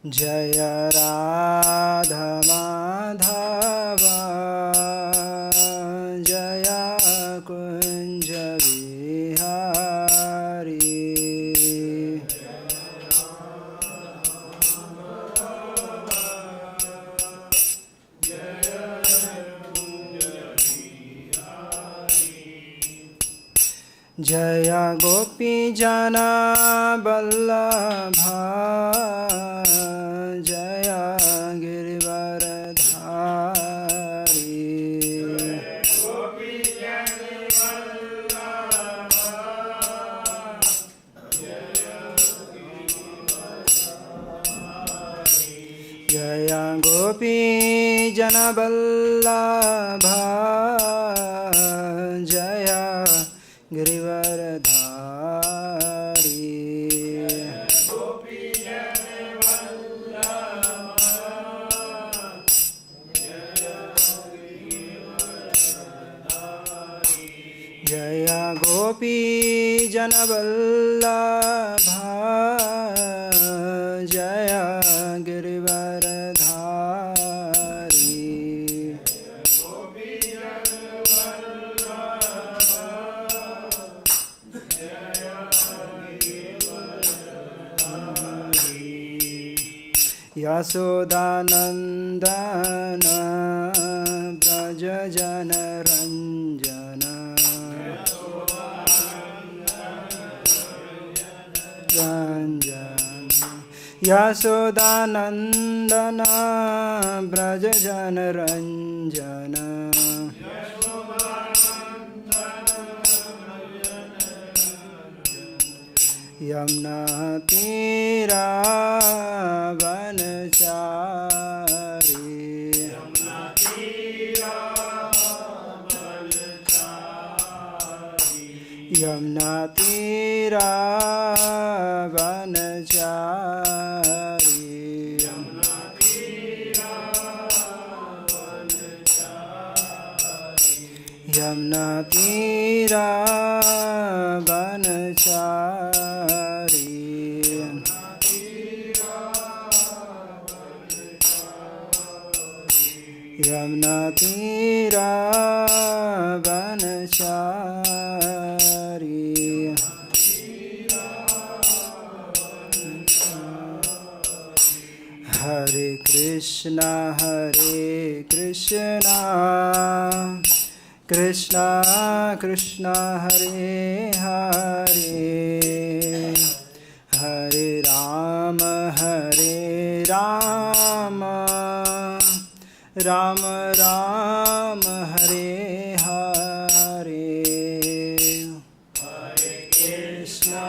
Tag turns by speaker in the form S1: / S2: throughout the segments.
S1: जय राधा माधव जय कुंज बिहारी जय गोपी जना वल्लभा जय गिरिवरधारी जय गोपी जन वल्लभा जय गिरिवरधारी जय गोपी जन वल्लभा जय गिरिवरधारी यशोदानन्दन व्रज जनरञ्जन यशोदानन्दन व्रज जनरञ्जन यमुना तीरावनचारी यमुना तीरावनचारी यमुना तीरावनचारी यमुना तीरावनचारी हरे कृष्णा कृष्णा कृष्णा हरे हरे हरे राम राम राम हरे हरे हरे कृष्णा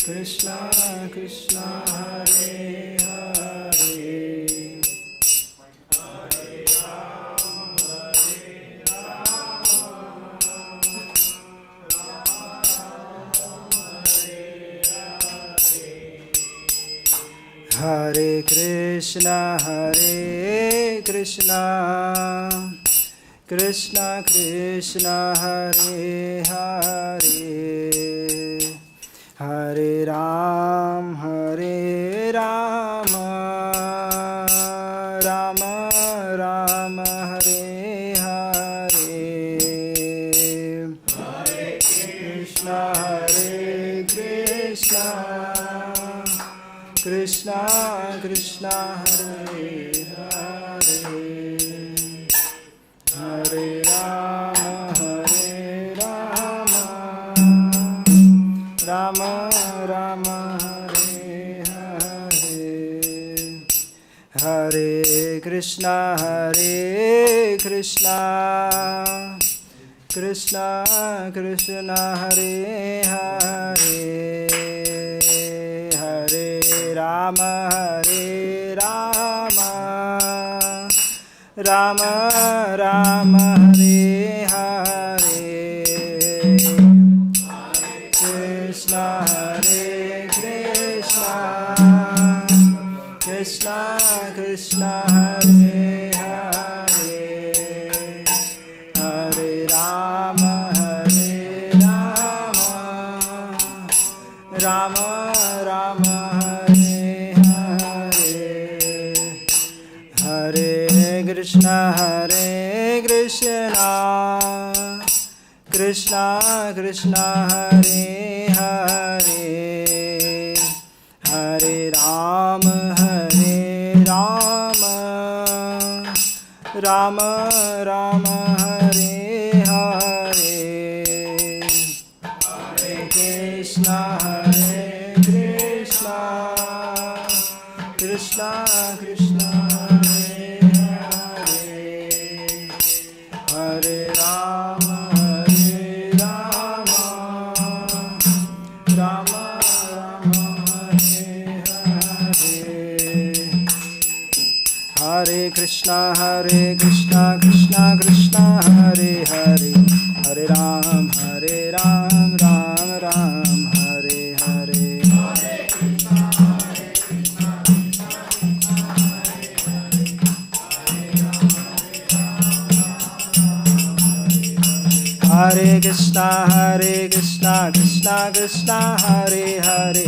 S1: कृष्णा कृष्णा हरे हरे हरे कृष्णा कृष्णा कृष्णा हरे हरे हरे राम राम राम हरे हरे हरे कृष्णा कृष्णा कृष्णा हरे हरे हरे राम राम राम हरे हरे हरे कृष्णा कृष्णा कृष्णा हरे हरे हरे राम राम राम हरे हरे कृष्णा कृष्णा कृष्णा हरे हरे हरे राम राम राम हरे हरे हरे कृष्णा कृष्णा कृष्णा हरे हरे हरे राम राम राम हरे हरे हरे कृष्णा कृष्णा कृष्णा हरे हरे हरे राम राम राम हरे हरे हरे कृष्णा कृष्णा कृष्णा हरे हरे हरे राम राम राम हरे हरे हरे कृष्णा कृष्णा कृष्णा हरे हरे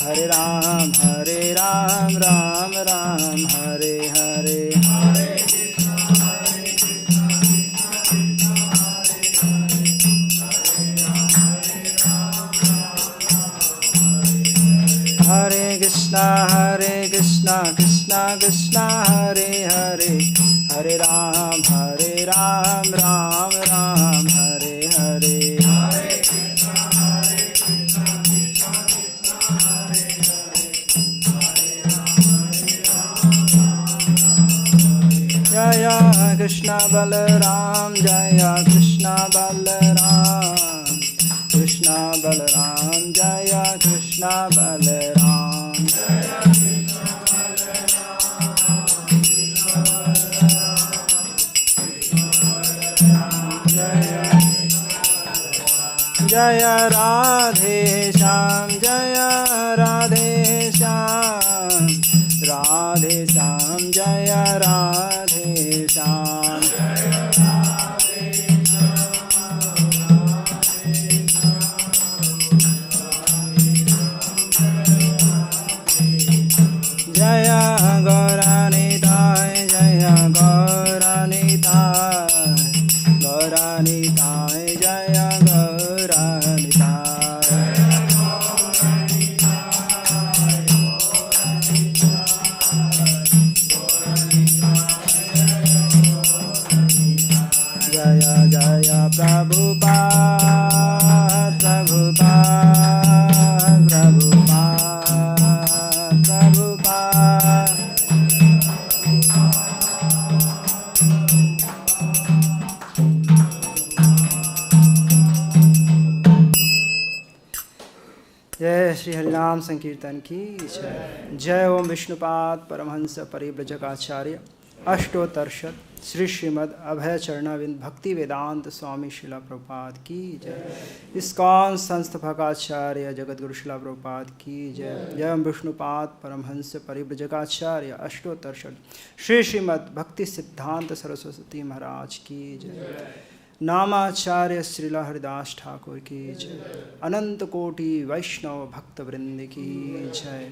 S1: हरे राम राम राम हरे हरे हरे कृष्णा कृष्णा हरे हरे हरे राम राम राम हरे हरे जय कृष्ण बलराम जय कृष्ण बलराम जय कृष्ण बलराम जय राधे श्याम जय राधे श्याम जय गौरानिताय जय गौरानिताय जय गौरानिताय जय जय प्रभुपाद जय श्री हरिनाम संकीर्तन की जय। जय ओम विष्णुपाद परमहंस परिव्रजकाचार्य अष्टोत्तरशत श्री श्रीमद् अभय चरणाविंद भक्ति वेदांत स्वामी शिला प्रभुपाद की जय। इस्कॉन संस्थापकाचार्य जगतगुरु शिला प्रभुपाद की जय। जय ओम विष्णुपाद परमहंस परिव्रजकाचार्य अष्टोत्तरशत श्री श्रीमद् भक्ति सिद्धांत सरस्वती महाराज की जय। नामाचार्य श्रीला हरिदास ठाकुर की जय। अनंत कोटि वैष्णव भक्त वृंद की जय।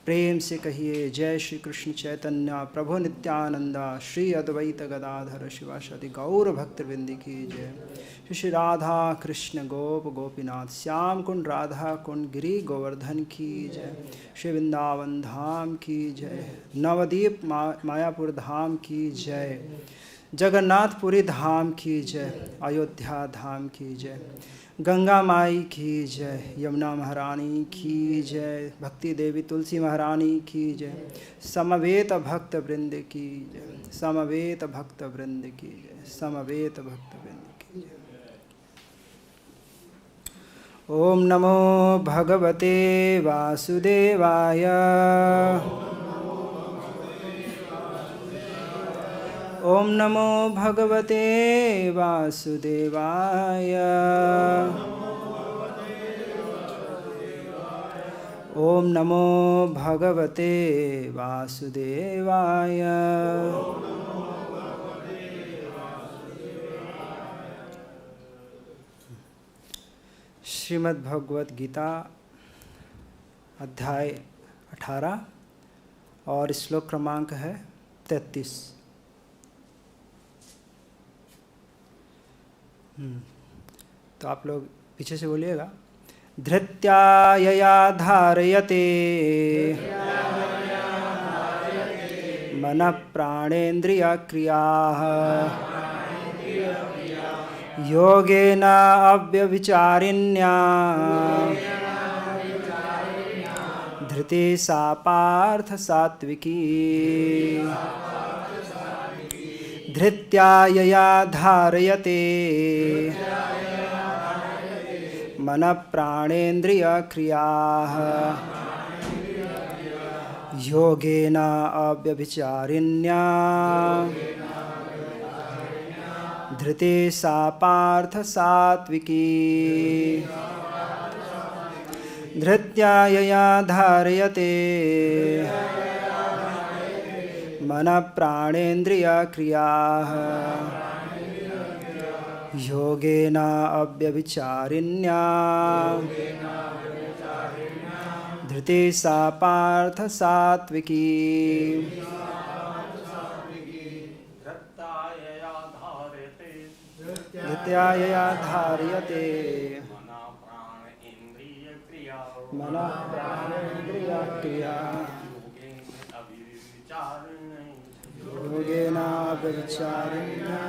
S1: प्रेम से कहिए जय श्री कृष्ण चैतन्य प्रभु नित्यानंदा श्री अद्वैत गदाधर शिवासादि गौर भक्त वृंद की जय। श्री राधा कृष्ण गोप गोपीनाथ श्याम कुंड राधा कुंड गिरी गोवर्धन की जय। श्री वृंदावन धाम की जय। नवदीप मायापुर धाम की जय। जगन्नाथपुरी धाम की जय। अयोध्या धाम की जय। गंगा माई की जय। यमुना महारानी की जय। भक्ति देवी तुलसी महारानी की जय। समवेत भक्त वृंद की जय। समवेत भक्त वृंद की जय। समवेत भक्त वृंद की जय। ओम नमो भगवते वासुदेवाय। ओम नमो भगवते वासुदेवाय। ओम नमो भगवते वासुदेवाय। श्रीमद् भगवत गीता अध्याय 18 और श्लोक क्रमांक है 33। तो आप लोग पीछे से बोलिएगा। धृत्या यया धारयते मनः प्राणेन्द्रिय क्रियाः योगेन अव्यभिचारिण्या धृति सा पार्थ सात्विकी। धृत्या यया धारयते मनः प्राणेन्द्रिय क्रियाः योगेन अव्यभिचारिण्या धृति सा पार्थ सात्विकी। धृत्या यया धारयते मनः प्राणेन्द्रिय क्रियाः योगेन अव्यभिचारिण्या धृति सा पार्थ सात्विकी। धृत्या यया धारयते मनः प्राणेन्द्रिय क्रिया योगेन अव्यभिचारिण्या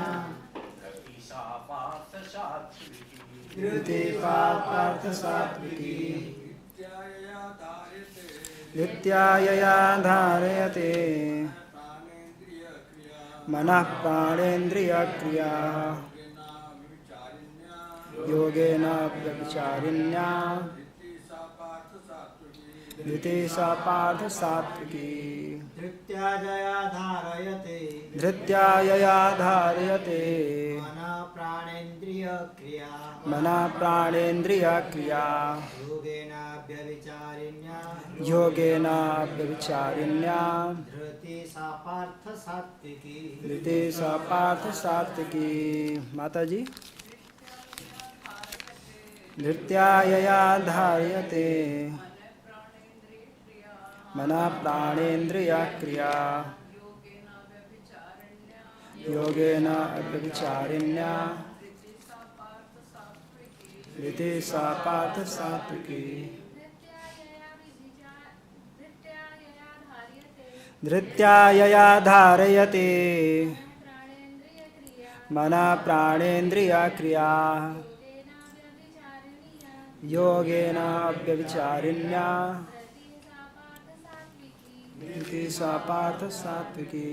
S1: धृति सा पार्थ सात्विकी। धृत्या यया धारयते मनः प्राणेन्द्रिय क्रिया योगेन अव्यभिचारिण्या धृति सा पार्थ सात्विकी।
S2: धृत्या यया धारयते मनः प्राणेन्द्रिय
S1: क्रिया योगेन अव्यभिचारिण्या धृति सा पार्थ सात्विकी। माता जी। धृत्या यया धारयते मनः प्राणेन्द्रिय क्रिया योगेन अव्यभिचारिण्या धृति सा पार्थ सात्विकी। धृत्या यया धारयते मनः प्राणेन्द्रिय क्रिया योगेन अव्यभिचारिण्या धृति सा पार्थ सात्विकी।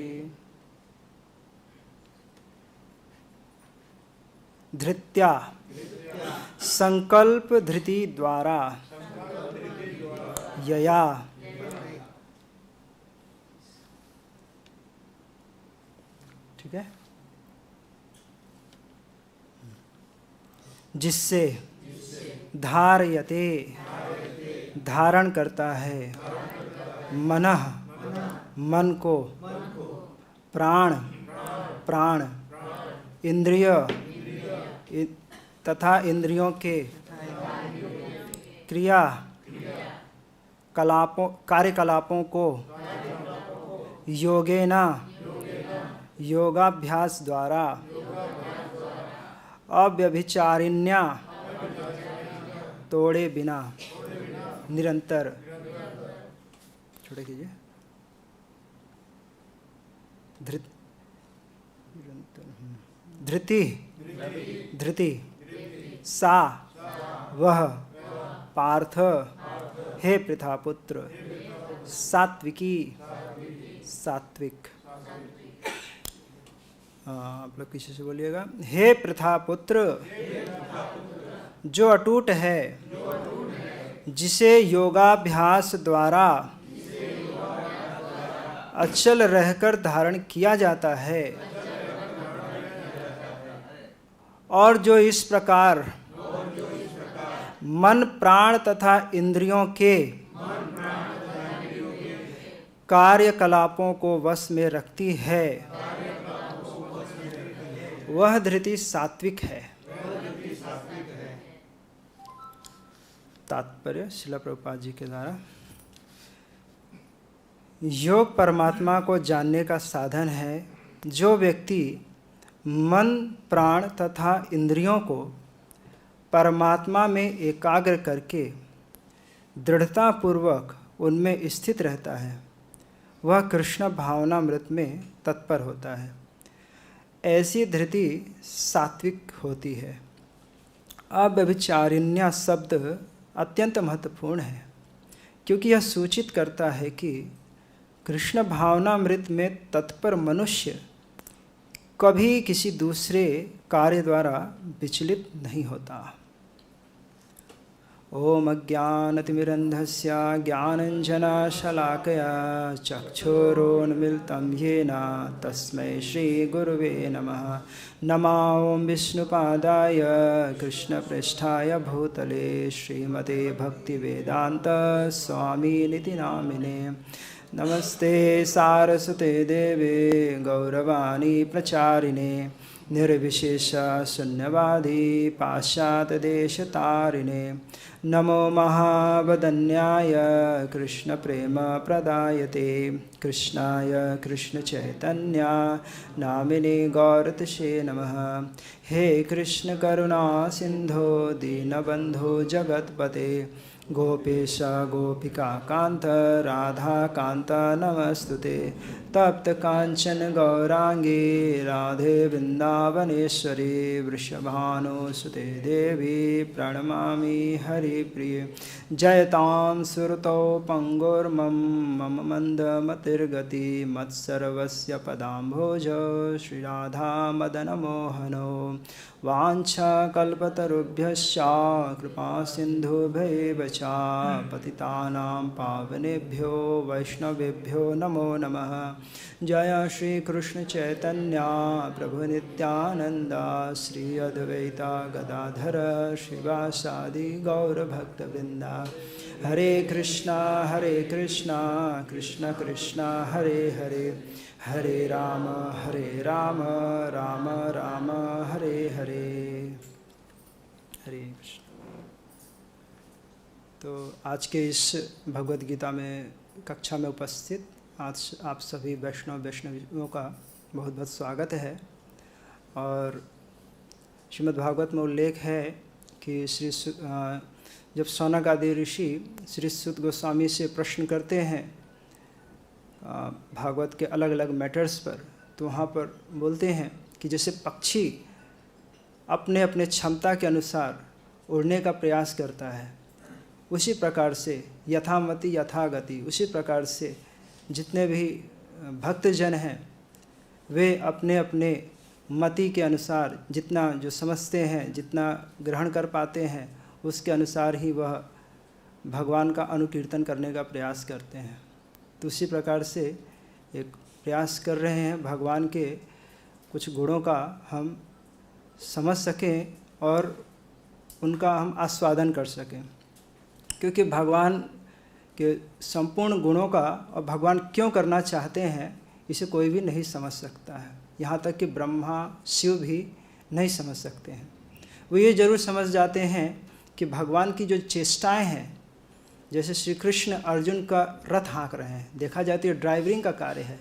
S1: धृत्या संकल्प धृति द्वारा यया ठीक है जिससे धारयते धारण करता है मनः मन को प्राण इंद्रिय तथा इंद्रियों के कार्यकलापों को योगेन योगाभ्यास द्वारा अव्यभिचारिण्या तोड़े बिना निरंतर छोटे कीजिए धृति सा वह पार्थ हे पृथापुत्र सात्विकी सात्विक। आप लोग किसी से बोलिएगा। हे पृथापुत्र जो अटूट है जिसे योगाभ्यास द्वारा अचल रहकर धारण किया जाता है और जो इस प्रकार मन प्राण तथा इंद्रियों के कार्यकलापों को वश में रखती है वह धृति सात्विक है। तात्पर्य श्रील प्रभुपाद जी के द्वारा। योग परमात्मा को जानने का साधन है। जो व्यक्ति मन, प्राण तथा इंद्रियों को परमात्मा में एकाग्र करके दृढ़तापूर्वक उनमें स्थित रहता है, वह कृष्ण भावनामृत में तत्पर होता है। ऐसी धृति सात्विक होती है। अव्यभिचारिण्य शब्द अत्यंत महत्वपूर्ण है, क्योंकि यह सूचित करता है कि कृष्ण भावनामृत में तत्पर मनुष्य कभी किसी दूसरे कार्य द्वारा विचलित नहीं होता। ओम अज्ञानतिमिरन्धस्य ज्ञानञ्जनशलाकया चक्षुरोन्मिलितं येन तस्मै श्रीगुरुवे नमः। नमो ॐ विष्णुपादाय कृष्णप्रेष्ठाय भूतले श्रीमते भक्तिवेदान्त स्वामिनिति नामिने। नमस्ते सारस्वते देवे गौरवाणी प्रचारिणे निर्विशेष शून्यवादी पाश्चात्यदेशतारिणे। नमो महावदन्याय कृष्णप्रेम प्रदायते कृष्णाय कृष्णचैतन्य नामिने गौरतसे नमः। हे कृष्ण करुणा सिंधो दीनबंधो जगत्पते गोपेश गोपिका कांत राधा कांत नमस्तुते। तप्त कांचन गौरांगी राधे वृंदावनेश्वरी वृषभानुसुते देवी प्रणमामि हरिप्रिय। जयतां सुरतो पंगुर्मं मम मंदमतिर्गति मत्सर्वस्य पदाम्भोज श्रीराधा मदनमोहनो। वाञ्छाकल्पतरुभ्यश्च कृपा सिन्धुभ्यैव च पतितानां पावनेभ्यो वैष्णवेभ्यो नमो नमः। जय श्री कृष्ण चैतन्य प्रभु नित्यानंद श्री अद्वैता गदाधर श्रीवासादि गौरभक्तवृंदा। हरे कृष्णा कृष्ण कृष्ण हरे हरे हरे राम राम राम हरे हरे। हरे कृष्ण। तो आज के इस भगवद गीता में कक्षा में उपस्थित आज आप सभी वैष्णवियों का बहुत बहुत स्वागत है। और श्रीमद् भागवत में उल्लेख है कि जब सौनक आदि ऋषि श्री सुत गोस्वामी से प्रश्न करते हैं भागवत के अलग अलग मैटर्स पर, तो वहाँ पर बोलते हैं कि जैसे पक्षी अपने अपने क्षमता के अनुसार उड़ने का प्रयास करता है, उसी प्रकार से यथामति यथागति, उसी प्रकार से जितने भी भक्तजन हैं वे अपने अपने मति के अनुसार जितना जो समझते हैं, जितना ग्रहण कर पाते हैं, उसके अनुसार ही वह भगवान का अनुकीर्तन करने का प्रयास करते हैं। तो उसी प्रकार से एक प्रयास कर रहे हैं भगवान के कुछ गुणों का हम समझ सकें और उनका हम आस्वादन कर सकें, क्योंकि भगवान के संपूर्ण गुणों का और भगवान क्यों करना चाहते हैं इसे कोई भी नहीं समझ सकता है। यहाँ तक कि ब्रह्मा शिव भी नहीं समझ सकते हैं। वो ये जरूर समझ जाते हैं कि भगवान की जो चेष्टाएं हैं, जैसे श्री कृष्ण अर्जुन का रथ हाँक रहे हैं, देखा जाती है ड्राइवरिंग का कार्य है।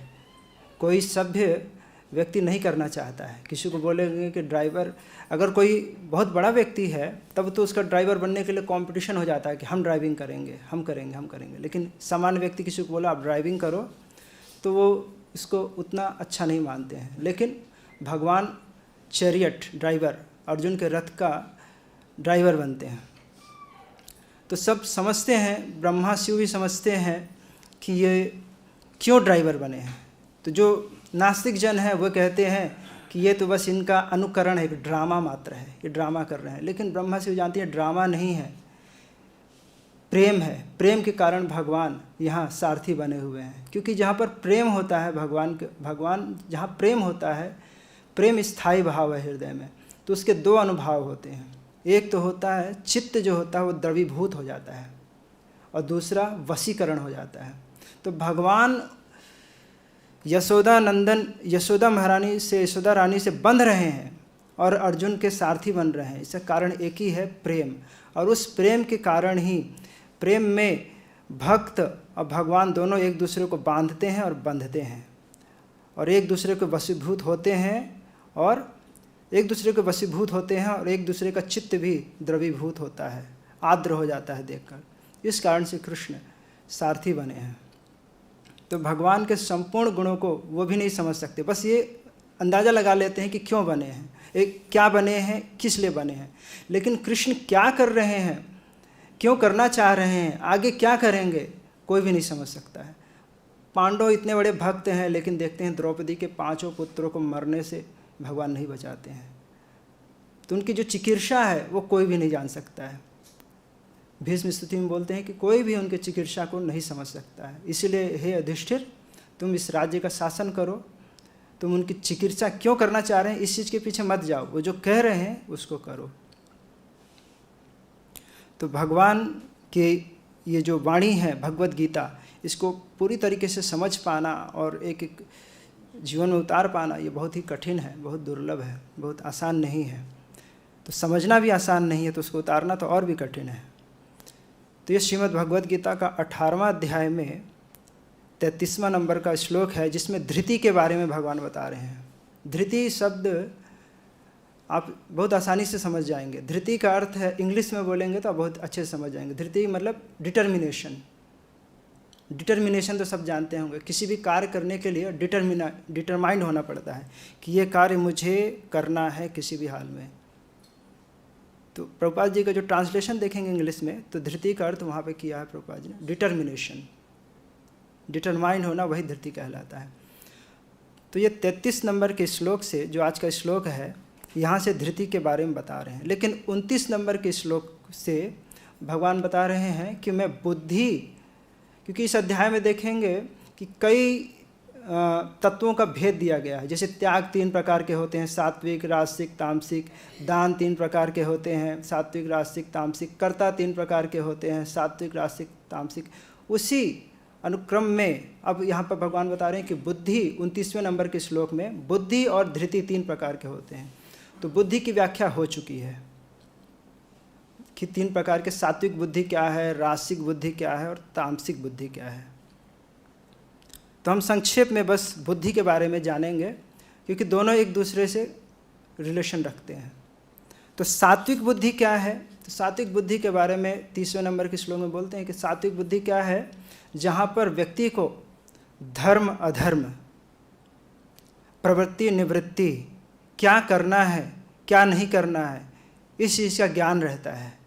S1: कोई सभ्य व्यक्ति नहीं करना चाहता है। किसी को बोलेंगे कि ड्राइवर, अगर कोई बहुत बड़ा व्यक्ति है तब तो उसका ड्राइवर बनने के लिए कंपटीशन हो जाता है कि हम ड्राइविंग करेंगे, हम करेंगे। लेकिन सामान्य व्यक्ति किसी को बोला आप ड्राइविंग करो तो वो इसको उतना अच्छा नहीं मानते हैं। लेकिन भगवान चैरियट ड्राइवर, अर्जुन के रथ का ड्राइवर बनते हैं। तो सब समझते हैं, ब्रह्मा शिव भी समझते हैं कि ये क्यों ड्राइवर बने हैं। तो जो नास्तिक जन है वो कहते हैं कि ये तो बस इनका अनुकरण है, एक ड्रामा मात्र है, ये ड्रामा कर रहे हैं। लेकिन ब्रह्मा शिव जानते हैं ड्रामा नहीं है, प्रेम है। प्रेम के कारण भगवान यहाँ सारथी बने हुए हैं, क्योंकि जहाँ पर प्रेम होता है भगवान जहाँ प्रेम होता है, प्रेम स्थायी भाव है हृदय में, तो उसके दो अनुभाव होते हैं। एक तो होता है चित्त जो होता है वो द्रवीभूत हो जाता है, और दूसरा वशीकरण हो जाता है। तो भगवान यशोदा रानी से बंध रहे हैं और अर्जुन के सारथी बन रहे हैं। इसका कारण एक ही है, प्रेम। और उस प्रेम के कारण ही, प्रेम में भक्त और भगवान दोनों एक दूसरे को बांधते हैं और बंधते हैं, और एक दूसरे को वशीभूत होते हैं और एक दूसरे के वशीभूत होते हैं, और एक दूसरे का चित्त भी द्रवीभूत होता है, आर्द्र हो जाता है देखकर। इस कारण से कृष्ण सारथी बने हैं। तो भगवान के संपूर्ण गुणों को वो भी नहीं समझ सकते, बस ये अंदाज़ा लगा लेते हैं कि क्यों बने हैं, एक क्या बने हैं, किस लिए बने हैं। लेकिन कृष्ण क्या कर रहे हैं, क्यों करना चाह रहे हैं, आगे क्या करेंगे, कोई भी नहीं समझ सकता है। पांडव इतने बड़े भक्त हैं, लेकिन देखते हैं द्रौपदी के 5 पुत्रों को मरने से भगवान नहीं बचाते हैं। तो उनकी जो चिकित्सा है वो कोई भी नहीं जान सकता है। भीष्म स्तुति में बोलते हैं कि कोई भी उनके चिकित्सा को नहीं समझ सकता है। इसलिए हे युधिष्ठिर, तुम इस राज्य का शासन करो, तुम उनकी चिकित्सा क्यों करना चाह रहे हैं इस चीज़ के पीछे मत जाओ, वो जो कह रहे हैं उसको करो। तो भगवान के ये जो वाणी है भगवत गीता, इसको पूरी तरीके से समझ पाना और एक एक जीवन में उतार पाना ये बहुत ही कठिन है, बहुत दुर्लभ है, बहुत आसान नहीं है। तो समझना भी आसान नहीं है, तो उसको उतारना तो और भी कठिन है। तो ये श्रीमद् भगवद गीता का 18वां अध्याय में 33वां नंबर का श्लोक है, जिसमें धृति के बारे में भगवान बता रहे हैं। धृति शब्द आप बहुत आसानी से समझ जाएंगे। धृति का अर्थ है, इंग्लिश में बोलेंगे तो आप बहुत अच्छे से समझ जाएंगे। धृति मतलब डिटर्मिनेशन। डिटर्मिनेशन तो सब जानते होंगे, किसी भी कार्य करने के लिए डिटरमाइंड होना पड़ता है कि ये कार्य मुझे करना है किसी भी हाल में। तो प्रभुपाद जी का जो ट्रांसलेशन देखेंगे इंग्लिश में, तो धृति का अर्थ वहाँ पे किया है प्रभुपाद जी ने डिटर्मिनेशन। डिटरमाइंड होना वही धृति कहलाता है। तो ये 33 नंबर के श्लोक से, जो आज का श्लोक है, यहाँ से धृति के बारे में बता रहे हैं। लेकिन 29 नंबर के श्लोक से भगवान बता रहे हैं कि मैं बुद्धि, क्योंकि इस अध्याय में देखेंगे कि कई तत्वों का भेद दिया गया है। जैसे त्याग 3 प्रकार के होते हैं, सात्विक, राजसिक, तामसिक। दान 3 प्रकार के होते हैं, सात्विक, राजसिक, तामसिक। कर्ता 3 प्रकार के होते हैं, सात्विक, राजसिक, तामसिक। उसी अनुक्रम में अब यहाँ पर भगवान बता रहे हैं कि बुद्धि, 29वें नंबर के श्लोक में बुद्धि और धृति 3 प्रकार के होते हैं। तो बुद्धि की व्याख्या हो चुकी है कि 3 प्रकार के, सात्विक बुद्धि क्या है, राजसिक बुद्धि क्या है और तामसिक बुद्धि क्या है। तो हम संक्षेप में बस बुद्धि के बारे में जानेंगे, क्योंकि दोनों एक दूसरे से रिलेशन रखते हैं। तो सात्विक बुद्धि क्या है? तो सात्विक बुद्धि के बारे में 30वें नंबर के श्लोक में बोलते हैं कि सात्विक बुद्धि क्या है, जहाँ पर व्यक्ति को धर्म अधर्म, प्रवृत्ति निवृत्ति, क्या करना है क्या नहीं करना है, इस चीज़ का ज्ञान रहता है।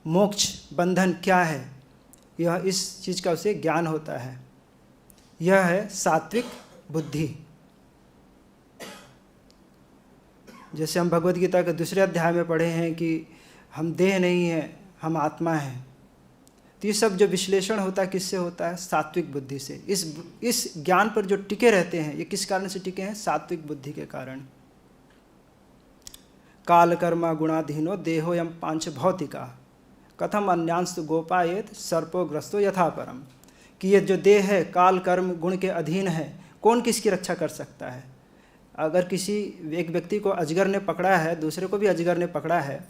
S1: मोक्ष बंधन क्या है, यह इस चीज़ का उसे ज्ञान होता है। यह है सात्विक बुद्धि। जैसे हम भगवद गीता के दूसरे अध्याय में पढ़े हैं कि हम देह नहीं हैं, हम आत्मा हैं। तो ये सब जो विश्लेषण होता है किससे होता है? सात्विक बुद्धि से। इस ज्ञान पर जो टिके रहते हैं, ये किस कारण से टिके हैं? सात्विक बुद्धि के कारण। काल कर्म गुणाधीनो देहोयम पांच भौतिका कथम अन्यांस्तु गोपायेत सर्पो ग्रस्तो यथा परम। कि ये जो देह है काल कर्म गुण के अधीन है, कौन किसकी रक्षा कर सकता है? अगर किसी एक व्यक्ति को अजगर ने पकड़ा है, दूसरे को भी अजगर ने पकड़ा है,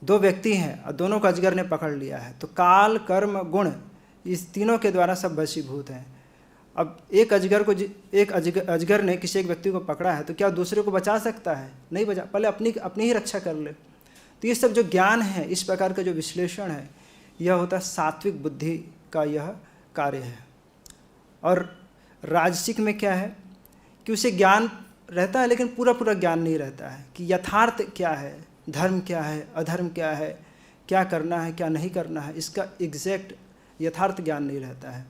S1: 2 व्यक्ति हैं और दोनों को अजगर ने पकड़ लिया है, तो काल कर्म गुण इस तीनों के द्वारा सब वशीभूत हैं। अब एक अजगर ने किसी एक व्यक्ति को पकड़ा है, तो क्या दूसरे को बचा सकता है? नहीं बचा, पहले अपनी ही रक्षा कर ले। तो ये सब जो ज्ञान है, इस प्रकार का जो विश्लेषण है, यह होता है सात्विक बुद्धि का यह कार्य है। और राजसिक में क्या है कि उसे ज्ञान रहता है, लेकिन पूरा ज्ञान नहीं रहता है कि यथार्थ क्या है, धर्म क्या है, अधर्म क्या है, क्या करना है क्या नहीं करना है, इसका एग्जैक्ट यथार्थ ज्ञान नहीं रहता है।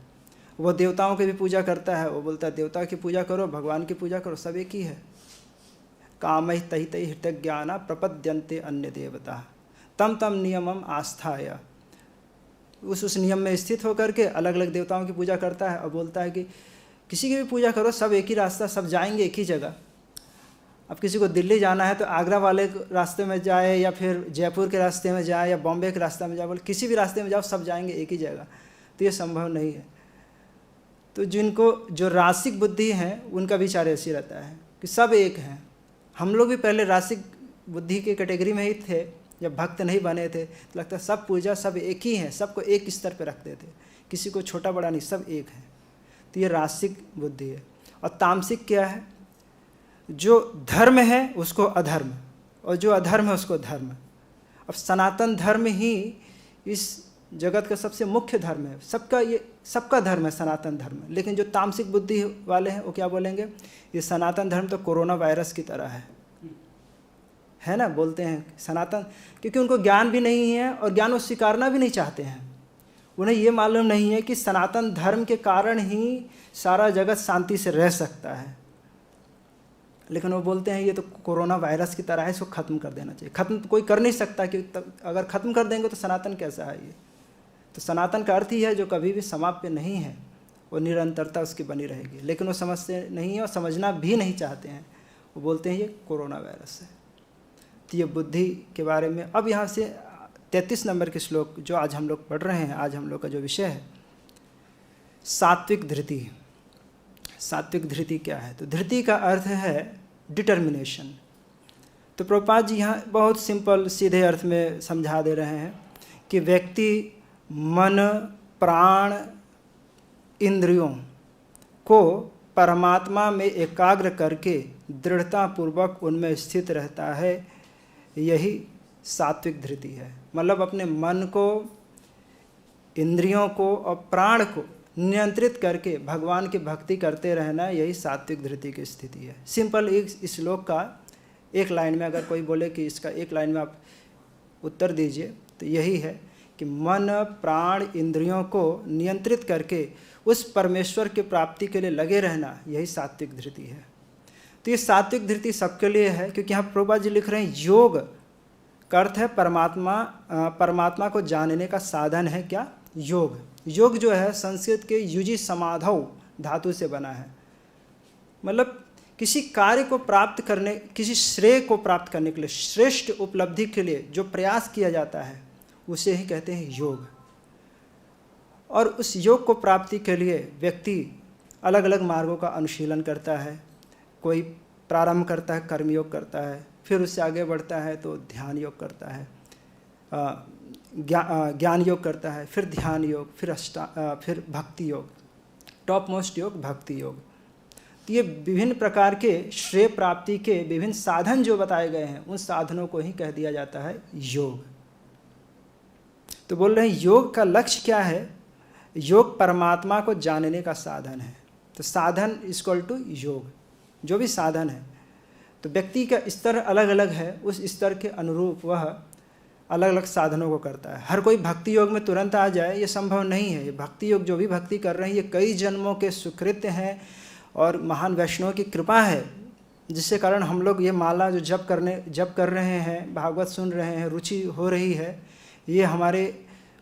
S1: वो देवताओं की भी पूजा करता है, वो बोलता है देवता की पूजा करो, भगवान की पूजा करो, सब एक ही है। कामहि तहि तहि हृतज्ञाना प्रपद्यन्ते अन्य देवता तम तम नियमम आस्थाय। उस नियम में स्थित होकर के अलग अलग देवताओं की पूजा करता है और बोलता है कि किसी की भी पूजा करो, सब एक ही रास्ता, सब जाएंगे एक ही जगह। अब किसी को दिल्ली जाना है तो आगरा वाले रास्ते में जाए, या फिर जयपुर के रास्ते में जाए, या बॉम्बे के रास्ते में जाए, बोले किसी भी रास्ते में जाओ, सब जाएंगे एक ही जगह। तो ये संभव नहीं है। तो जिनको जो रासिक बुद्धि है उनका विचार ऐसे रहता है कि सब एक हैं। हम लोग भी पहले रासिक बुद्धि के कैटेगरी में ही थे, जब भक्त नहीं बने थे तो लगता है सब पूजा सब एक ही हैं, सबको एक स्तर पर रखते थे किसी को छोटा बड़ा नहीं, सब एक है। तो ये रासिक बुद्धि है। और तामसिक क्या है? जो धर्म है उसको अधर्म, और जो अधर्म है उसको धर्म। अब सनातन धर्म ही इस जगत का सबसे मुख्य धर्म है, सबका धर्म है सनातन धर्म। लेकिन जो तामसिक बुद्धि वाले हैं वो क्या बोलेंगे? ये सनातन धर्म तो कोरोना वायरस की तरह है ना, बोलते हैं सनातन, क्योंकि उनको ज्ञान भी नहीं है और ज्ञान वो स्वीकारना भी नहीं चाहते हैं। उन्हें ये मालूम नहीं है कि सनातन धर्म के कारण ही सारा जगत शांति से रह सकता है। लेकिन वो बोलते हैं ये तो कोरोना वायरस की तरह है, इसको ख़त्म कर देना चाहिए। ख़त्म तो कोई कर नहीं सकता, कि अगर ख़त्म कर देंगे तो सनातन कैसा है ये? तो सनातन का अर्थ ही है जो कभी भी समाप्य नहीं है, वो निरंतरता उसकी बनी रहेगी। लेकिन वो समझते नहीं है और समझना भी नहीं चाहते हैं। वो बोलते हैं ये कोरोना वायरस है। तो ये बुद्धि के बारे में अब यहाँ से 33 नंबर के श्लोक जो आज हम लोग पढ़ रहे हैं, आज हम लोग का जो विषय है सात्विक धृति। सात्विक धृति क्या है? तो धृति का अर्थ है डिटर्मिनेशन। तो प्रभुपाद जी यहाँ बहुत सिंपल सीधे अर्थ में समझा दे रहे हैं कि व्यक्ति मन, प्राण, इंद्रियों को परमात्मा में एकाग्र करके दृढ़तापूर्वक उनमें स्थित रहता है, यही सात्विक धृति है। मतलब अपने मन को, इंद्रियों को और प्राण को नियंत्रित करके भगवान की भक्ति करते रहना, यही सात्विक धृति की स्थिति है। सिंपल एक श्लोक का एक लाइन में अगर कोई बोले कि इसका एक लाइन में आप उत्तर दीजिए तो यही है कि मन, प्राण, इंद्रियों को नियंत्रित करके उस परमेश्वर की प्राप्ति के लिए लगे रहना, यही सात्विक धृति है। तो ये सात्विक धृति सबके लिए है, क्योंकि यहाँ प्रभुपाद जी लिख रहे हैं योग का अर्थ है परमात्मा को जानने का साधन है क्या? योग। योग जो है संस्कृत के युजि समाधौ धातु से बना है। मतलब किसी कार्य को प्राप्त करने, किसी श्रेय को प्राप्त करने के लिए, श्रेष्ठ उपलब्धि के लिए जो प्रयास किया जाता है उसे ही कहते हैं योग। और उस योग को प्राप्ति के लिए व्यक्ति अलग अलग मार्गों का अनुशीलन करता है। कोई प्रारंभ करता है कर्मयोग करता है, फिर उससे आगे बढ़ता है तो ध्यान योग करता है, ज्ञान योग करता है, फिर ध्यान योग, फिर भक्ति योग, टॉप मोस्ट योग भक्ति योग। तो ये विभिन्न प्रकार के श्रेय प्राप्ति के विभिन्न साधन जो बताए गए हैं, उन साधनों को ही कह दिया जाता है योग। तो बोल रहे हैं योग का लक्ष्य क्या है? योग परमात्मा को जानने का साधन है। तो साधन इक्वल टू योग, जो भी साधन है। तो व्यक्ति का स्तर अलग अलग है, उस स्तर के अनुरूप वह अलग अलग साधनों को करता है। हर कोई भक्ति योग में तुरंत आ जाए ये संभव नहीं है। ये भक्ति योग जो भी भक्ति कर रहे हैं ये कई जन्मों के सुकृत्य हैं और महान वैष्णव की कृपा है, जिसके कारण हम लोग ये माला जो जप कर रहे हैं, भागवत सुन रहे हैं, रुचि हो रही है, ये हमारे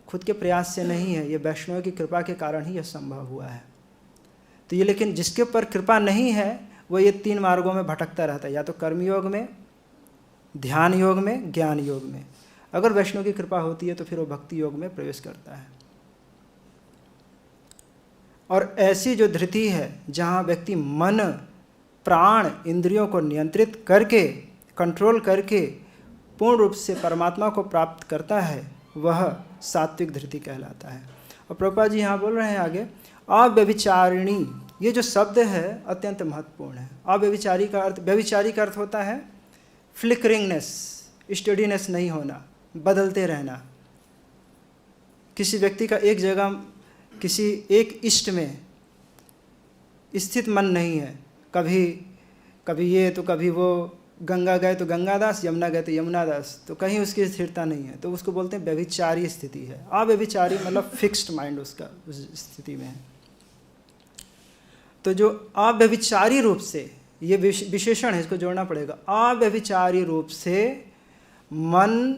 S1: खुद के प्रयास से नहीं है, ये वैष्णव की कृपा के कारण ही यह संभव हुआ है। तो ये लेकिन जिसके ऊपर कृपा नहीं है वो ये 3 मार्गों में भटकता रहता है, या तो कर्मयोग में, ध्यान योग में, ज्ञान योग में। अगर वैष्णव की कृपा होती है तो फिर वो भक्ति योग में प्रवेश करता है। और ऐसी जो धृति है जहाँ व्यक्ति मन, प्राण, इंद्रियों को नियंत्रित करके, कंट्रोल करके पूर्ण रूप से परमात्मा को प्राप्त करता है, वह सात्विक धृति कहलाता है। और प्रभुपाद जी यहाँ बोल रहे हैं आगे, अव्यभिचारिणी, ये जो शब्द है अत्यंत महत्वपूर्ण है। अव्यभिचारी का अर्थ होता है फ्लिकरिंगनेस, स्टडीनेस नहीं होना, बदलते रहना। किसी व्यक्ति का एक जगह, किसी एक इष्ट में स्थित मन नहीं है, कभी ये तो कभी वो, गंगा गए तो गंगादास, यमुना गए तो यमुनादास, तो कहीं उसकी स्थिरता नहीं है, तो उसको बोलते हैं व्यभिचारी स्थिति है। अव्यभिचारी मतलब फिक्स्ड माइंड उसका उस स्थिति में है। तो जो अव्यभिचारी रूप से, ये विशेषण है, इसको जोड़ना पड़ेगा, अव्यभिचारी रूप से मन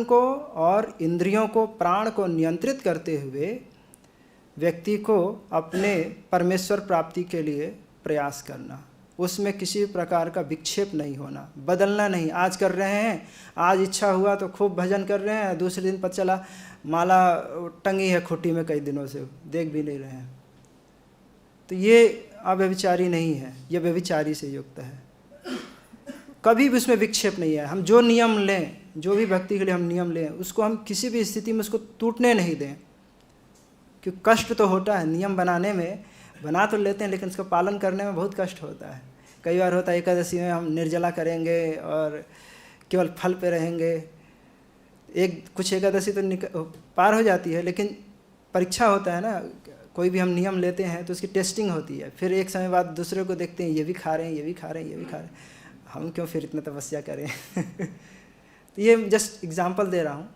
S1: को और इंद्रियों को, प्राण को नियंत्रित करते हुए व्यक्ति को अपने परमेश्वर प्राप्ति के लिए प्रयास करना, उसमें किसी प्रकार का विक्षेप नहीं होना, बदलना नहीं। आज कर रहे हैं, आज इच्छा हुआ तो खूब भजन कर रहे हैं, दूसरे दिन पता चला माला टंगी है खुट्टी में कई दिनों से, देख भी नहीं रहे हैं। तो ये अव्यभिचारी नहीं है, ये व्यभिचारी से युक्त है। कभी भी उसमें विक्षेप नहीं है। हम जो नियम लें, जो भी भक्ति के लिए हम नियम लें, उसको हम किसी भी स्थिति में उसको टूटने नहीं दें। क्योंकि कष्ट तो होता है नियम बनाने में, बना तो लेते हैं लेकिन उसका पालन करने में बहुत कष्ट होता है। कई बार होता है एकादशी में हम निर्जला करेंगे और केवल फल पे रहेंगे, कुछ एकादशी तो पार हो जाती है, लेकिन परीक्षा होता है ना, कोई भी हम नियम लेते हैं तो उसकी टेस्टिंग होती है, फिर एक समय बाद दूसरे को देखते हैं ये भी खा रहे हैं, ये भी खा रहे हैं, ये भी खा रहे हैं, हम क्यों फिर इतना तपस्या करें। तो ये जस्ट एग्जांपल दे रहा हूँ,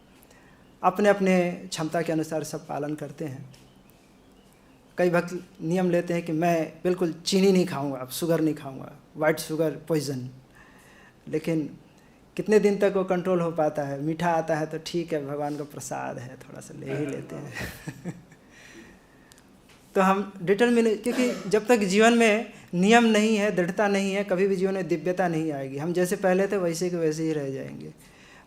S1: अपने अपने क्षमता के अनुसार सब पालन करते हैं। कई भक्त नियम लेते हैं कि मैं बिल्कुल चीनी नहीं खाऊंगा, अब शुगर नहीं खाऊंगा, वाइट शुगर पॉइजन, लेकिन कितने दिन तक वो कंट्रोल हो पाता है? मीठा आता है तो ठीक है, भगवान का प्रसाद है, थोड़ा सा ले ही लेते हैं। तो हम डिटर्मिनेट, क्योंकि जब तक जीवन में नियम नहीं है, दृढ़ता नहीं है, कभी भी जीवन में दिव्यता नहीं आएगी। हम जैसे पहले थे वैसे के वैसे ही रह जाएंगे।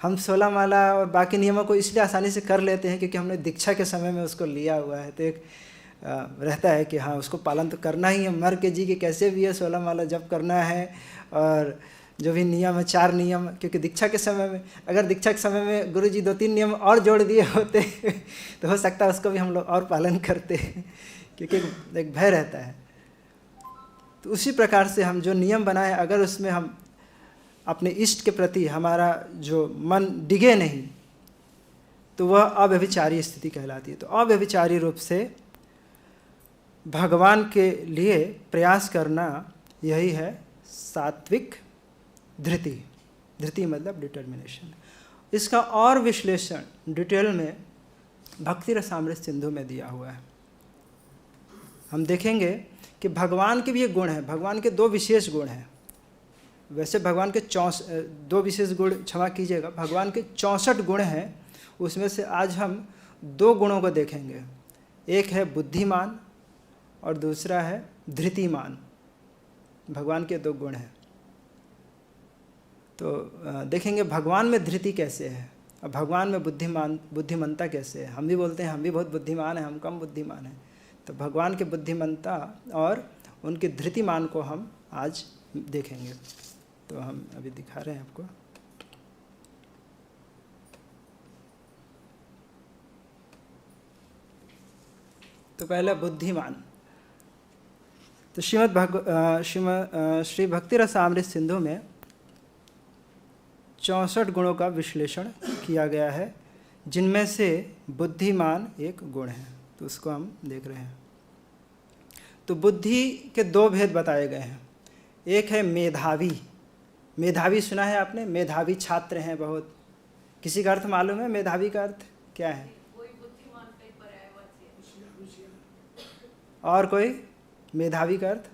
S1: हम 16 माला और बाकी नियमों को इसलिए आसानी से कर लेते हैं क्योंकि हमने दीक्षा के समय में उसको लिया हुआ है, तो एक रहता है कि हाँ उसको पालन तो करना ही है, मर के जी के कैसे भी है 16 माला जब करना है, और जो भी नियम है 4 नियम, क्योंकि दीक्षा के समय में, अगर दीक्षा के समय में गुरु जी 2-3 नियम और जोड़ दिए होते तो हो सकता है उसको भी हम लोग और पालन करते, क्योंकि एक भय रहता है। तो उसी प्रकार से हम जो नियम बनाए, अगर उसमें हम अपने इष्ट के प्रति हमारा जो मन डिगे नहीं, तो वह अव्यभिचारी स्थिति कहलाती है। तो अव्यभिचारी रूप से भगवान के लिए प्रयास करना, यही है सात्विक धृति। धृति मतलब डिटर्मिनेशन। इसका और विश्लेषण डिटेल में भक्ति रसामृत सिंधु में दिया हुआ है। हम देखेंगे कि भगवान के भी ये गुण हैं। भगवान के 2 विशेष गुण हैं। वैसे भगवान के 2 विशेष गुण, क्षमा कीजिएगा, भगवान के 64 गुण हैं, उसमें से आज हम 2 गुणों को देखेंगे। एक है बुद्धिमान और दूसरा है धृतिमान। भगवान के 2 गुण हैं। तो देखेंगे भगवान में धृति कैसे है और भगवान में बुद्धिमंता कैसे है। हम भी बोलते हैं हम भी बहुत बुद्धिमान हैं, हम कम बुद्धिमान हैं। तो भगवान के बुद्धिमंता और उनके धृतिमान को हम आज देखेंगे। तो हम अभी दिखा रहे हैं आपको। तो पहला बुद्धिमान। तो श्री भक्ति रसामृत सिंधु में 64 गुणों का विश्लेषण किया गया है, जिनमें से बुद्धिमान एक गुण है। तो उसको हम देख रहे हैं। तो बुद्धि के 2 भेद बताए गए हैं। एक है मेधावी। मेधावी सुना है आपने? मेधावी छात्र हैं बहुत। किसी का अर्थ मालूम है मेधावी का अर्थ क्या है? और कोई? मेधावी का अर्थ?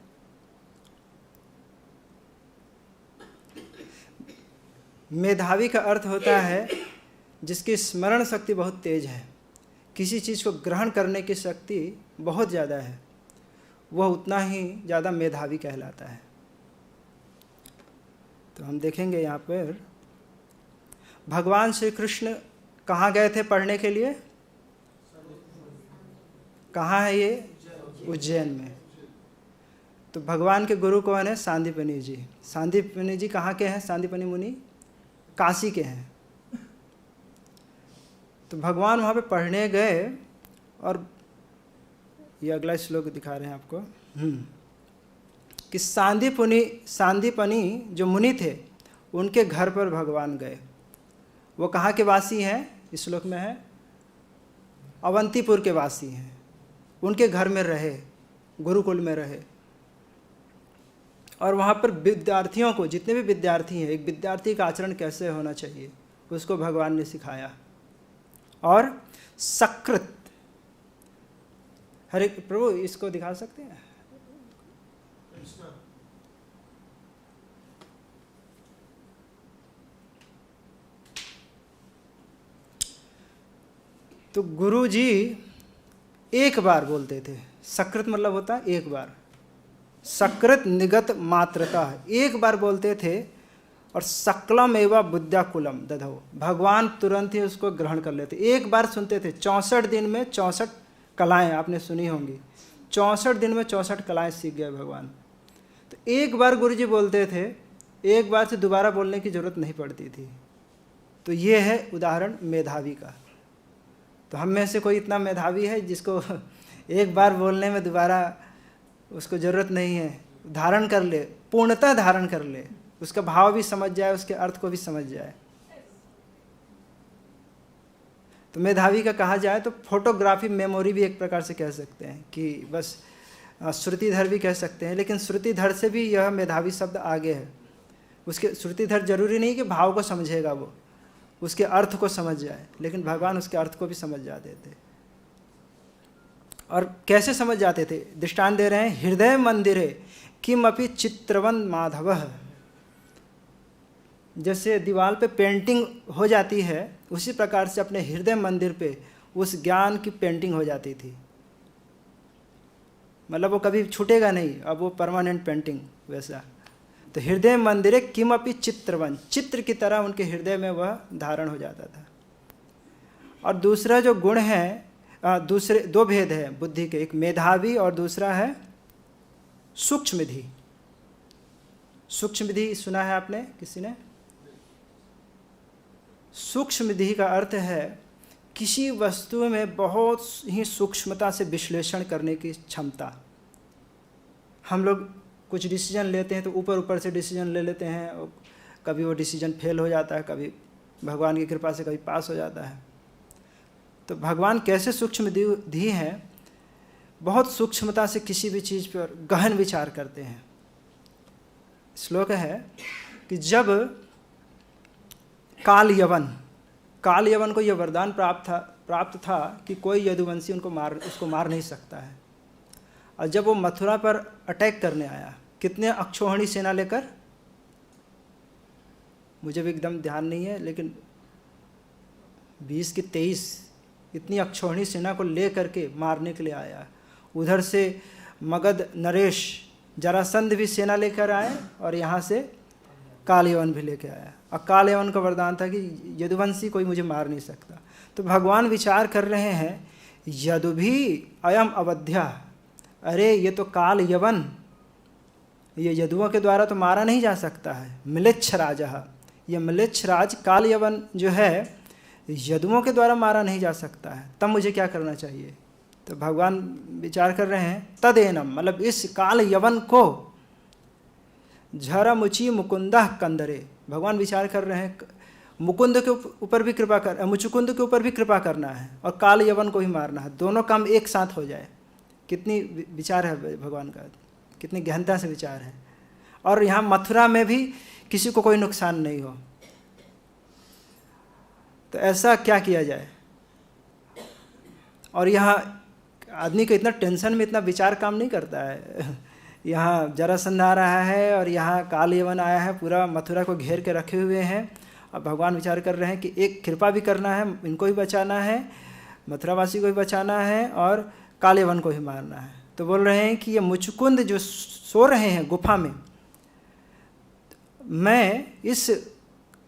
S1: मेधावी का अर्थ होता है जिसकी स्मरण शक्ति बहुत तेज है, किसी चीज़ को ग्रहण करने की शक्ति बहुत ज़्यादा है, वह उतना ही ज़्यादा मेधावी कहलाता है। तो हम देखेंगे यहाँ पर भगवान श्री कृष्ण कहाँ गए थे पढ़ने के लिए? कहाँ है ये? उज्जैन में। तो भगवान के गुरु कौन है? सांदीपनी जी। सांदीपनी जी कहाँ के हैं? सांदीपनी मुनि काशी के हैं। तो भगवान वहाँ पे पढ़ने गए और ये अगला श्लोक दिखा रहे हैं आपको कि सांदीपनी जो मुनि थे उनके घर पर भगवान गए। वो कहाँ के वासी हैं? इस श्लोक में है अवंतीपुर के वासी हैं। उनके घर में रहे, गुरुकुल में रहे, और वहाँ पर विद्यार्थियों को, जितने भी विद्यार्थी हैं, एक विद्यार्थी का आचरण कैसे होना चाहिए उसको भगवान ने सिखाया। और सकृत, हरे प्रभु इसको दिखा सकते हैं? तो गुरु जी एक बार बोलते थे। सकृत मतलब होता है एक बार। सकृत निगत मात्रता, एक बार बोलते थे। और सकलम एवं बुद्धाकुलम दधो, भगवान तुरंत ही उसको ग्रहण कर लेते। एक बार सुनते थे। 64 दिन में 64 कलाएं आपने सुनी होंगी। 64 दिन में 64 कलाएं सीख गए भगवान। तो एक बार गुरु जी बोलते थे, एक बार से दोबारा बोलने की जरूरत नहीं पड़ती थी। तो ये है उदाहरण मेधावी का। तो हम में से कोई इतना मेधावी है जिसको एक बार बोलने में दोबारा उसको ज़रूरत नहीं है, धारण कर ले, पूर्णतः धारण कर ले, उसका भाव भी समझ जाए, उसके अर्थ को भी समझ जाए। तो मेधावी का कहा जाए तो फोटोग्राफी मेमोरी भी एक प्रकार से कह सकते हैं कि बस श्रुतिधर भी कह सकते हैं, लेकिन श्रुतिधर से भी यह मेधावी शब्द आगे है। उसके श्रुतिधर जरूरी नहीं कि भाव को समझेगा, वो उसके अर्थ को समझ जाए, लेकिन भगवान उसके अर्थ को भी समझ जाते थे। और कैसे समझ जाते थे? दृष्टांत दे रहे हैं, हृदय मंदिरे किमपि चित्रवन माधव। जैसे दीवार पे पेंटिंग हो जाती है, उसी प्रकार से अपने हृदय मंदिर पे उस ज्ञान की पेंटिंग हो जाती थी। मतलब वो कभी छूटेगा नहीं, अब वो परमानेंट पेंटिंग वैसा। तो हृदय मंदिरे किमपि चित्रवन, चित्र की तरह उनके हृदय में वह धारण हो जाता था। और दूसरा जो गुण है, दूसरे दो भेद है बुद्धि के, एक मेधावी और दूसरा है सूक्ष्मधि। सूक्ष्मधि सुना है आपने किसी ने? सूक्ष्मधि का अर्थ है किसी वस्तु में बहुत ही सूक्ष्मता से विश्लेषण करने की क्षमता। हम लोग कुछ डिसीजन लेते हैं तो ऊपर ऊपर से डिसीजन ले लेते हैं, और कभी वो डिसीजन फेल हो जाता है, कभी भगवान की कृपा से कभी पास हो जाता है। तो भगवान कैसे सूक्ष्मधि हैं, बहुत सूक्ष्मता से किसी भी चीज़ पर गहन विचार करते हैं। श्लोक है कि जब काल यवन को यह वरदान प्राप्त था कि कोई यदुवंशी उसको मार नहीं सकता है। और जब वो मथुरा पर अटैक करने आया, कितने अक्षौहिणी सेना लेकर, मुझे भी एकदम ध्यान नहीं है, लेकिन 20 की 23 इतनी अक्षौहिणी सेना को ले करके मारने के लिए आया। उधर से मगध नरेश जरासंध भी सेना लेकर आए, और यहाँ से कालयवन भी लेकर आया। और कालयवन का वरदान था कि यदुवंशी कोई मुझे मार नहीं सकता। तो भगवान विचार कर रहे हैं, यदु भी अयम अवध्या, अरे ये तो काल यवन, ये यदुओं के द्वारा तो मारा नहीं जा सकता है। म्लेच्छ राजा, ये म्लेच्छ राज काल यवन जो है यदुओं के द्वारा मारा नहीं जा सकता है, तब मुझे क्या करना चाहिए? तो भगवान विचार कर रहे हैं, तदेनम, मतलब इस काल यवन को झरमुचि मुकुंदा कंदरे। भगवान विचार कर रहे हैं मुकुंद के ऊपर भी कृपा कर, मुचुकुंद के ऊपर भी कृपा करना है और काल यवन को भी मारना है, दोनों काम एक साथ हो जाए। कितनी विचार है भगवान का, कितनी गहनता से विचार है। और यहाँ मथुरा में भी किसी को कोई नुकसान नहीं हो, तो ऐसा क्या किया जाए? और यहाँ आदमी को इतना टेंशन में इतना विचार काम नहीं करता है। यहाँ जरासंध आ रहा है और यहाँ काल यवन आया है, पूरा मथुरा को घेर के रखे हुए हैं। अब भगवान विचार कर रहे हैं कि एक कृपा भी करना है, इनको भी बचाना है, मथुरावासी को भी बचाना है, और काल यवन को भी मारना है। तो बोल रहे हैं कि ये मुचुकुंद जो सो रहे हैं गुफा में, मैं इस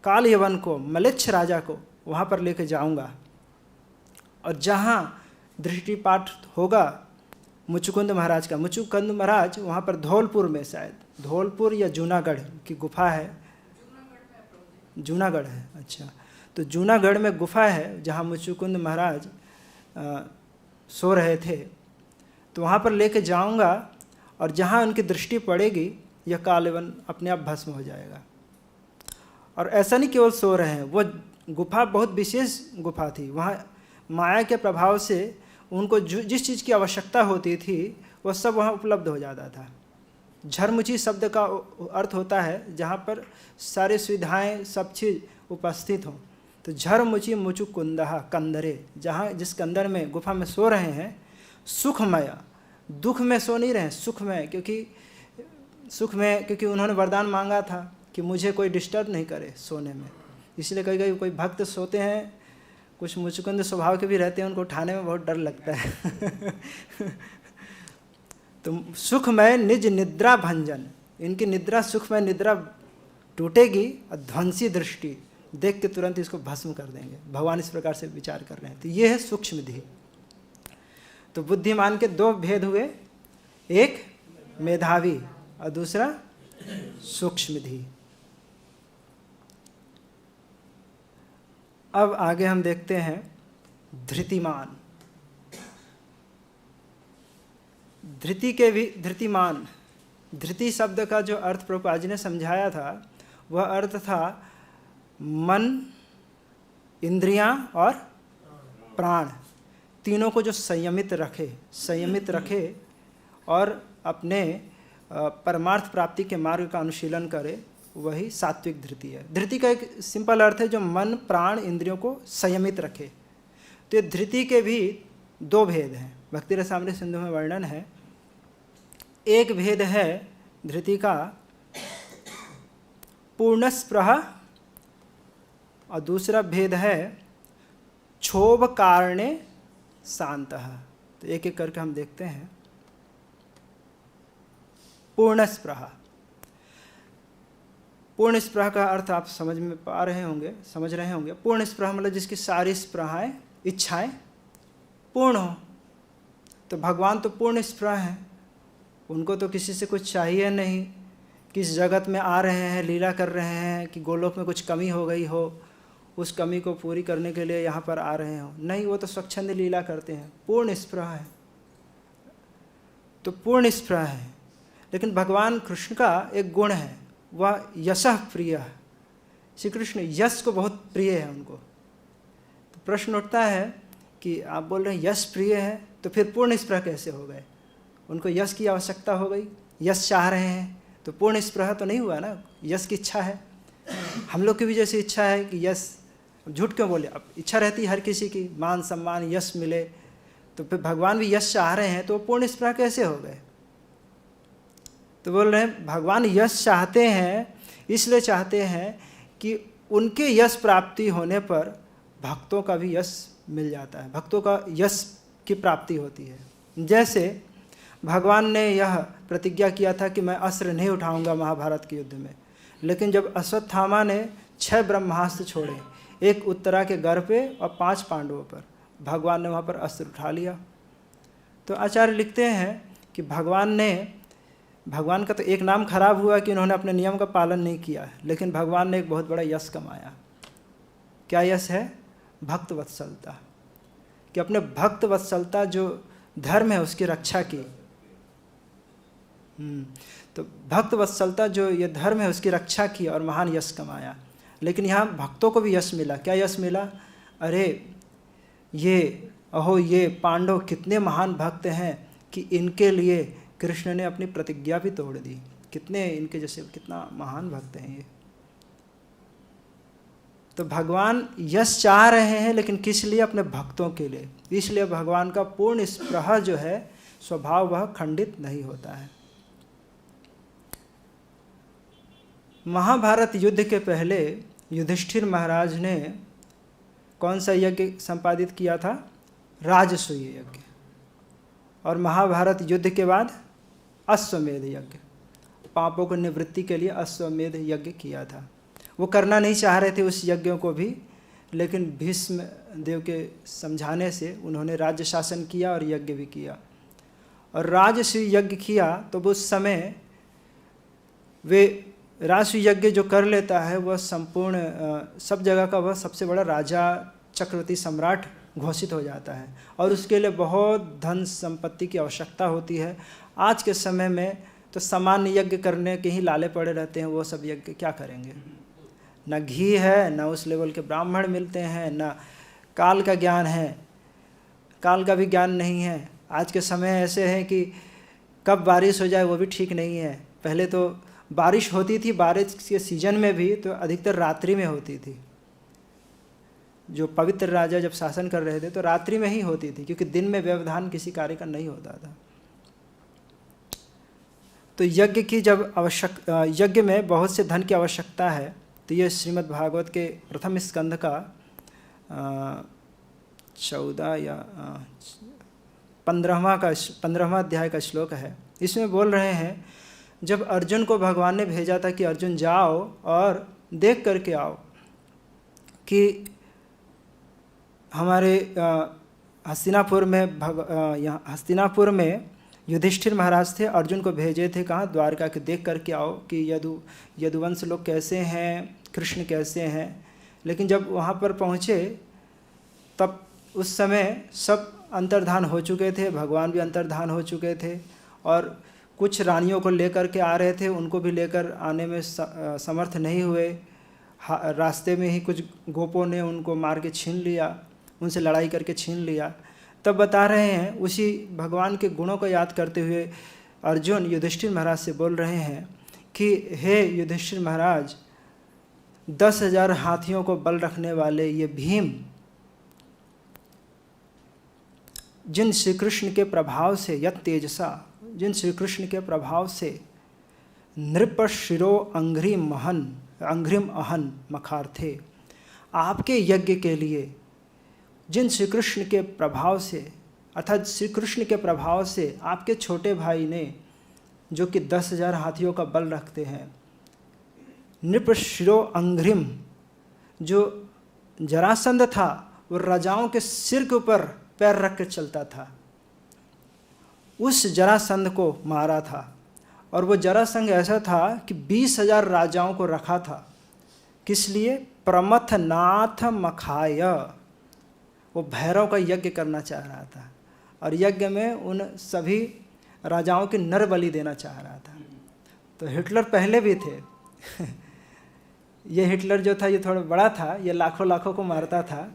S1: काल यवन को, म्लेच्छ राजा को वहाँ पर लेके जाऊँगा, और जहाँ दृष्टिपात होगा मुचुकुंद महाराज का, मुचुकुंद महाराज वहाँ पर धौलपुर में, शायद धौलपुर या जूनागढ़ की गुफा है, जूनागढ़ है, अच्छा, तो जूनागढ़ में गुफा है जहाँ मुचुकुंद महाराज सो रहे थे। तो वहाँ पर लेके जाऊँगा, और जहाँ उनकी दृष्टि पड़ेगी यह काल यवन अपने आप भस्म हो जाएगा। और ऐसा नहीं केवल सो रहे हैं, वो गुफा बहुत विशेष गुफा थी, वहाँ माया के प्रभाव से उनको जिस चीज़ की आवश्यकता होती थी वह सब वहाँ उपलब्ध हो जाता था। झरमुची शब्द का अर्थ होता है जहाँ पर सारी सुविधाएं, सब चीज़ उपस्थित हों। तो झरमुची मुचुकुंदहा कंदरे, जहाँ जिस कंदर में गुफा में सो रहे हैं, सुखमय, दुख में सो नहीं रहे, सुखमय, क्योंकि उन्होंने वरदान मांगा था कि मुझे कोई डिस्टर्ब नहीं करे सोने में। इसलिए कई कोई भक्त सोते हैं, कुछ मुचुकुंद स्वभाव के भी रहते हैं, उनको उठाने में बहुत डर लगता है। तो सुखमय निज निद्रा भंजन, इनकी निद्रा, सुखमय निद्रा टूटेगी और ध्वंसी दृष्टि देख के तुरंत इसको भस्म कर देंगे। भगवान इस प्रकार से विचार कर रहे हैं। तो ये है सूक्ष्मधि। तो बुद्धिमान के दो भेद हुए, एक मेधावी और दूसरा सूक्ष्मधि। अब आगे हम देखते हैं धृतिमान। धृति के भी धृतिमान, धृति शब्द का जो अर्थ प्रभुपाद जी ने समझाया था वह अर्थ था मन, इंद्रियां और प्राण, तीनों को जो संयमित रखे और अपने परमार्थ प्राप्ति के मार्ग का अनुशीलन करे, वही सात्विक धृति है। धृति का एक सिंपल अर्थ है जो मन, प्राण, इंद्रियों को संयमित रखे। तो ये धृति के भी दो भेद हैं, भक्ति रसामृत सिंधु में वर्णन है। एक भेद है धृति का पूर्णस्पृह और दूसरा भेद है क्षोभ कारणे शांतः। तो एक एक करके हम देखते हैं। पूर्णस्पृह, पूर्णस्पृह का अर्थ आप समझ रहे होंगे। पूर्णस्पृह मतलब जिसकी सारी स्पृहाएं, इच्छाएं पूर्ण हो। तो भगवान तो पूर्ण स्पृह हैं, उनको तो किसी से कुछ चाहिए नहीं, किस जगत में आ रहे हैं, लीला कर रहे हैं कि गोलोक में कुछ कमी हो गई हो, उस कमी को पूरी करने के लिए यहाँ पर आ रहे हो, नहीं, वो तो स्वच्छंद लीला करते हैं, पूर्ण स्पृह है। तो पूर्ण स्पृह है। लेकिन भगवान कृष्ण का एक गुण है, वह यशः प्रिय है। श्री कृष्ण यश को बहुत प्रिय है उनको। तो प्रश्न उठता है कि आप बोल रहे हैं यश प्रिय है, तो फिर पूर्ण स्पृह कैसे हो गए? उनको यश की आवश्यकता हो गई, यश चाह रहे हैं, तो पूर्ण स्पृह तो नहीं हुआ ना, यश की इच्छा है। हम लोग की भी जैसी इच्छा है कि यश, झूठ क्यों बोले, अब इच्छा रहती है हर किसी की, मान सम्मान यश मिले, तो फिर भगवान भी यश चाह रहे हैं, तो पूर्ण स्पृह कैसे हो गए? तो बोल रहे हैं भगवान यश चाहते हैं, इसलिए चाहते हैं कि उनके यश प्राप्ति होने पर भक्तों का भी यश मिल जाता है, भक्तों का यश की प्राप्ति होती है। जैसे भगवान ने यह प्रतिज्ञा किया था कि मैं अस्त्र नहीं उठाऊंगा महाभारत के युद्ध में, लेकिन जब अश्वत्थामा ने 6 ब्रह्मास्त्र छोड़े, एक उत्तरा के घर पे और 5 पांडवों पर, भगवान ने वहाँ पर अस्त्र उठा लिया। तो आचार्य लिखते हैं कि भगवान का तो एक नाम खराब हुआ कि उन्होंने अपने नियम का पालन नहीं किया, लेकिन भगवान ने एक बहुत बड़ा यश कमाया। क्या यश है? भक्त वत्सलता, कि अपने भक्त वत्सलता जो धर्म है उसकी रक्षा की। तो भक्त वत्सलता जो ये धर्म है उसकी रक्षा की और महान यश कमाया। लेकिन यहाँ भक्तों को भी यश मिला। क्या यश मिला? अरे ये पांडव कितने महान भक्त हैं कि इनके लिए कृष्ण ने अपनी प्रतिज्ञा भी तोड़ दी। कितने इनके जैसे, कितना महान भक्त हैं ये। तो भगवान यश चाह रहे हैं, लेकिन किस लिए? अपने भक्तों के लिए। इसलिए भगवान का पूर्ण स्पृह जो है स्वभाव वह खंडित नहीं होता है। महाभारत युद्ध के पहले युधिष्ठिर महाराज ने कौन सा यज्ञ संपादित किया था? राजसूय यज्ञ। और महाभारत युद्ध के बाद अश्वमेध यज्ञ, पापों को निवृत्ति के लिए अश्वमेध यज्ञ किया था। वो करना नहीं चाह रहे थे उस यज्ञों को भी, लेकिन भीष्म देव के समझाने से उन्होंने राज्य शासन किया और यज्ञ भी किया। और राजसूय यज्ञ किया तो उस समय वे राजसूय यज्ञ जो कर लेता है वह संपूर्ण सब जगह का वह सबसे बड़ा राजा, चक्रवर्ती, सम्राट घोषित हो जाता है। और उसके लिए बहुत धन संपत्ति की आवश्यकता होती है। आज के समय में तो सामान्य यज्ञ करने के ही लाले पड़े रहते हैं, वो सब यज्ञ क्या करेंगे? न घी है, न उस लेवल के ब्राह्मण मिलते हैं, न काल का ज्ञान है, काल का भी ज्ञान नहीं है। आज के समय ऐसे हैं कि कब बारिश हो जाए वो भी ठीक नहीं है। पहले तो बारिश होती थी, बारिश के सीजन में भी तो अधिकतर रात्रि में होती थी। जो पवित्र राजा जब शासन कर रहे थे तो रात्रि में ही होती थी, क्योंकि दिन में व्यवधान किसी कार्य का नहीं होता था। तो यज्ञ की जब यज्ञ में बहुत से धन की आवश्यकता है, तो ये श्रीमद् भागवत के प्रथम स्कंध का 14 या 15वां अध्याय का श्लोक है। इसमें बोल रहे हैं, जब अर्जुन को भगवान ने भेजा था कि अर्जुन जाओ और देख करके आओ कि हमारे हस्तिनापुर में युधिष्ठिर महाराज थे, अर्जुन को भेजे थे कहाँ? द्वारका के। देख करके आओ कि यदुवंश लोग कैसे हैं, कृष्ण कैसे हैं। लेकिन जब वहाँ पर पहुँचे तब उस समय सब अंतर्धान हो चुके थे, भगवान भी अंतर्धान हो चुके थे, और कुछ रानियों को लेकर के आ रहे थे, उनको भी लेकर आने में समर्थ नहीं हुए। रास्ते में ही कुछ गोपों ने उनको मार के छीन लिया, उनसे लड़ाई करके छीन लिया। तब बता रहे हैं, उसी भगवान के गुणों को याद करते हुए अर्जुन युधिष्ठिर महाराज से बोल रहे हैं कि हे युधिष्ठिर महाराज, 10,000 हाथियों को बल रखने वाले ये भीम, जिन श्री कृष्ण के प्रभाव से, यत तेजसा, जिन श्री कृष्ण के प्रभाव से नृप शिरो अंघ्रिम अहन मखार्थे, आपके यज्ञ के लिए जिन श्री कृष्ण के प्रभाव से, अर्थात श्री कृष्ण के प्रभाव से आपके छोटे भाई ने, जो कि 10,000 हाथियों का बल रखते हैं, नृप शिरो अंघ्रिम, जो जरासंध था वो राजाओं के सिर के ऊपर पैर रख के चलता था, उस जरासंध को मारा था। और वो जरासंध ऐसा था कि 20,000 राजाओं को रखा था। किस लिए? प्रमथनाथ मखाय, वो भैरव का यज्ञ करना चाह रहा था, और यज्ञ में उन सभी राजाओं की नर बलि देना चाह रहा था। तो हिटलर पहले भी थे ये हिटलर जो था ये थोड़ा बड़ा था, ये लाखों लाखों को मारता था,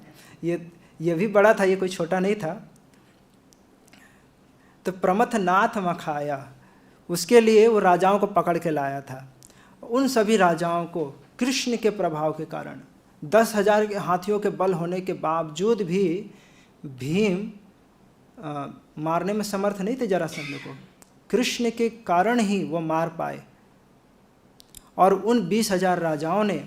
S1: ये भी बड़ा था, ये कोई छोटा नहीं था। तो प्रमथनाथ मखाया, उसके लिए वो राजाओं को पकड़ के लाया था। उन सभी राजाओं को कृष्ण के प्रभाव के कारण 10,000 हाथियों के बल होने के बावजूद भी भीम मारने में समर्थ नहीं थे जरासंध को। कृष्ण के कारण ही वो मार पाए। और उन 20,000 राजाओं ने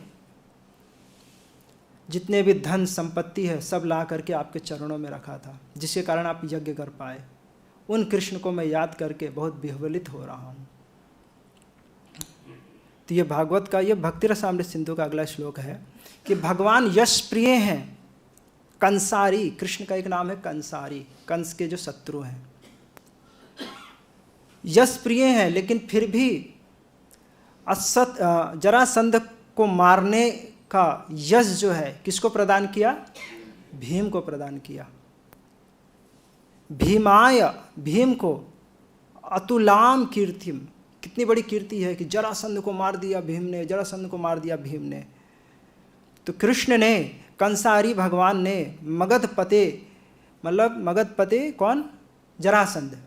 S1: जितने भी धन संपत्ति है सब ला करके आपके चरणों में रखा था, जिसके कारण आप यज्ञ कर पाए। उन कृष्ण को मैं याद करके बहुत विह्वलित हो रहा हूँ। तो ये भागवत का, ये भक्ति रसामृत सिंधु का अगला श्लोक है कि भगवान यश प्रिय हैं, कंसारी, कृष्ण का एक नाम है कंसारी, कंस के जो शत्रु हैं, यश प्रिय हैं, लेकिन फिर भी जरासंध को मारने का यश जो है किसको प्रदान किया? भीम को प्रदान किया। भीमाय, भीम को, अतुलाम कीर्तिम, कितनी बड़ी कीर्ति है कि जरासंध को मार दिया भीम ने, जरासंध को मार दिया भीम ने। तो कृष्ण ने, कंसारी भगवान ने मगध पते, मतलब मगध पते कौन? जरासंध,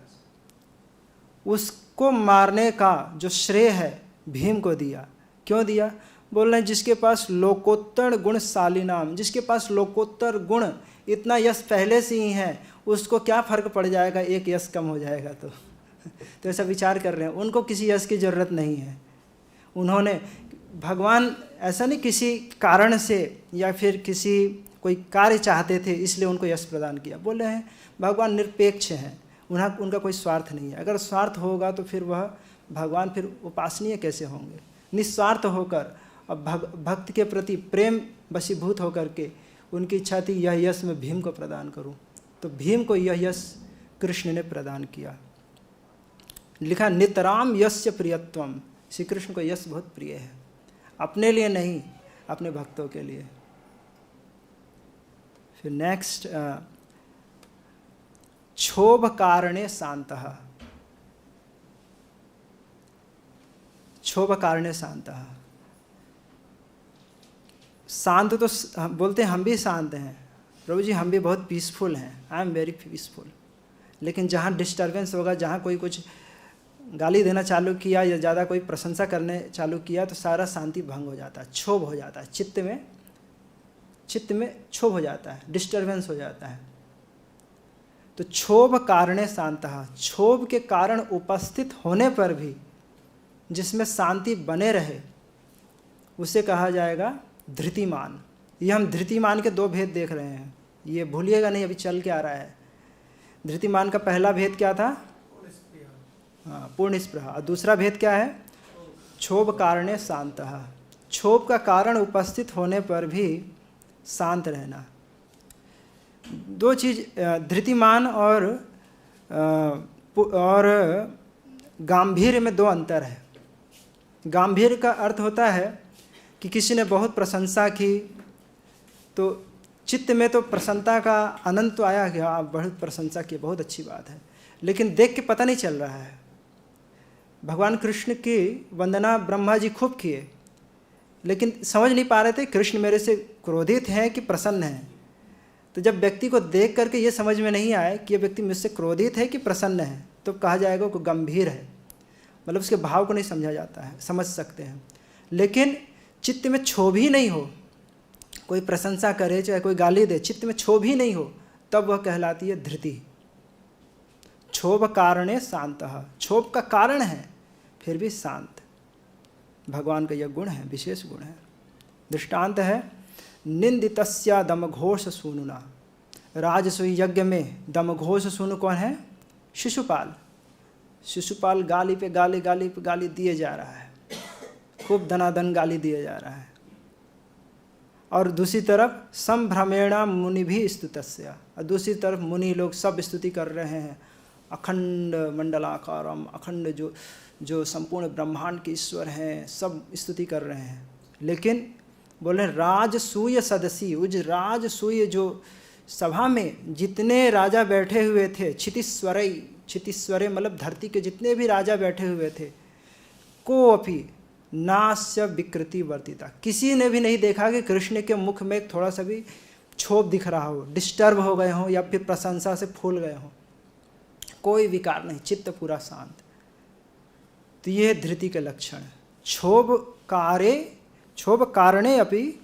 S1: उसको मारने का जो श्रेय है भीम को दिया। क्यों दिया? बोल रहे हैं जिसके पास लोकोत्तर गुणशाली नाम, जिसके पास लोकोत्तर गुण, इतना यश पहले से ही है, उसको क्या फर्क पड़ जाएगा एक यश कम हो जाएगा तो ऐसा विचार कर रहे हैं। उनको किसी यश की ज़रूरत नहीं है। उन्होंने, भगवान ऐसा नहीं किसी कारण से या फिर किसी कोई कार्य चाहते थे इसलिए उनको यश प्रदान किया। बोल रहे हैं भगवान निरपेक्ष हैं, उनका कोई स्वार्थ नहीं है। अगर स्वार्थ होगा तो फिर वह भगवान फिर उपासनीय कैसे होंगे? निस्वार्थ होकर और भक्त के प्रति प्रेम वशीभूत होकर के उनकी इच्छा थी यह यश मैं भीम को प्रदान करूं, तो भीम को यह यश कृष्ण ने प्रदान किया। लिखा नितराम यस्य प्रियत्वम, श्री कृष्ण को यश बहुत प्रिय है, अपने लिए नहीं, अपने भक्तों के लिए। फिर नेक्स्ट, क्षोभ कारणे शांतः, क्षोभ कारणे शांतः, शांत तो बोलते हैं हम भी शांत हैं प्रभु जी, हम भी बहुत पीसफुल हैं, आई एम वेरी पीसफुल। लेकिन जहाँ डिस्टर्बेंस होगा, जहाँ कोई कुछ गाली देना चालू किया या ज़्यादा कोई प्रशंसा करने चालू किया तो सारा शांति भंग हो जाता है, क्षोभ हो जाता है, चित्त में क्षोभ हो जाता है, डिस्टर्बेंस हो जाता है। तो क्षोभ कारणे शांतः, क्षोभ के कारण उपस्थित होने पर भी जिसमें शांति बने रहे उसे कहा जाएगा धृतिमान। ये हम धृतिमान के 2 भेद देख रहे हैं, ये भूलिएगा नहीं, अभी चल के आ रहा है। धृतिमान का पहला भेद क्या था? हाँ, पूर्ण स्पृहा। और दूसरा भेद क्या है? क्षोभ कारणे शांतः, क्षोभ का कारण उपस्थित होने पर भी शांत रहना। 2 चीज, धृतिमान और गांभीर्य में 2 अंतर है। गांभीर्य का अर्थ होता है कि किसी ने बहुत प्रशंसा की तो चित्त में तो प्रसन्नता का आनंद तो आया कि आप बहुत प्रशंसा की, बहुत अच्छी बात है, लेकिन देख के पता नहीं चल रहा है। भगवान कृष्ण की वंदना ब्रह्मा जी खूब किए, लेकिन समझ नहीं पा रहे थे कृष्ण मेरे से क्रोधित हैं कि प्रसन्न हैं। तो जब व्यक्ति को देख करके ये समझ में नहीं आए कि ये व्यक्ति मुझसे क्रोधित है कि प्रसन्न है, तो कहा जाएगा वो गंभीर है, मतलब उसके भाव को नहीं समझा जाता है, समझ सकते हैं। लेकिन चित्त में क्षोभ ही नहीं हो, कोई प्रशंसा करे चाहे कोई गाली दे, चित्त में क्षोभ ही नहीं हो, तब वह कहलाती है धृति। क्षोभ कारणे शांतः, क्षोभ का कारण है फिर भी शांत। भगवान का यह गुण है, विशेष गुण है। दृष्टांत है, निंदितस्या दमघोष सूनुना। राजसूय यज्ञ में दमघोष सूनु कौन है? शिशुपाल। शिशुपाल गाली पे गाली, गाली पे गाली दिए जा रहा है, खूब धनाधन गाली दिए जा रहा है। और दूसरी तरफ संभ्रमेणा मुनि भी स्तुतस्य, और दूसरी तरफ मुनि लोग सब स्तुति कर रहे हैं, अखंड मंडलाकारम, अखंड जो संपूर्ण ब्रह्मांड के ईश्वर हैं, सब स्तुति कर रहे हैं। लेकिन बोले राजसूय सदसी, उज राजसूय जो सभा में जितने राजा बैठे हुए थे, क्षितिस्वरई, क्षितिस्वरे मतलब धरती के जितने भी राजा बैठे हुए थे, को अपि नास्य विकृति वर्तिता, किसी ने भी नहीं देखा कि कृष्ण के मुख में थोड़ा सा भी क्षोभ दिख रहा हो, डिस्टर्ब हो गए हों या फिर प्रशंसा से फूल गए हों, कोई विकार नहीं, चित्त पूरा शांत। तो ये धृति के लक्षण है। क्षोभ कारणे अपि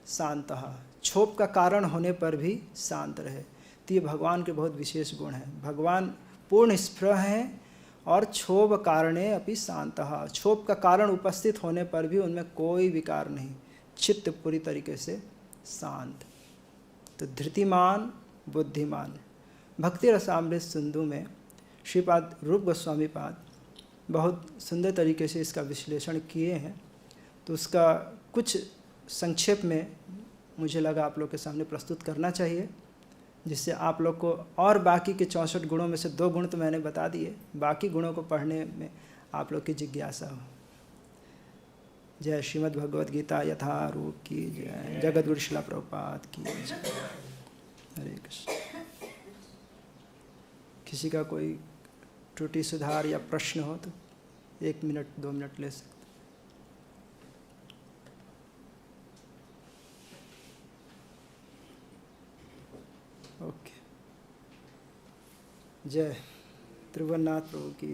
S1: शांतः, क्षोभ का कारण होने पर भी शांत रहे। तो ये भगवान के बहुत विशेष गुण हैं। भगवान पूर्ण स्पृह हैं और क्षोभ कारणे अपि शांतः, क्षोभ का कारण उपस्थित होने पर भी उनमें कोई विकार नहीं, चित्त पूरी तरीके से शांत। तो धृतिमान बुद्धिमान। भक्ति रसामृत सिंधु में श्रीपाद रूप गोस्वामी पाद बहुत सुंदर तरीके से इसका विश्लेषण किए हैं। तो उसका कुछ संक्षेप में मुझे लगा आप लोग के सामने प्रस्तुत करना चाहिए, जिससे आप लोग को और बाकी के 64 गुणों में से 2 गुण तो मैंने बता दिए, बाकी गुणों को पढ़ने में आप लोग की जिज्ञासा हो। जय श्रीमद् भगवद गीता यथारूप की जय, जगद्गुरु श्रील प्रभुपाद की जय। हरे कृष्ण। किसी का कोई त्रुटि सुधार या प्रश्न हो तो 1 मिनट 2 मिनट ले सकते। ओके। जय त्रिभुवननाथ प्रभु की जय।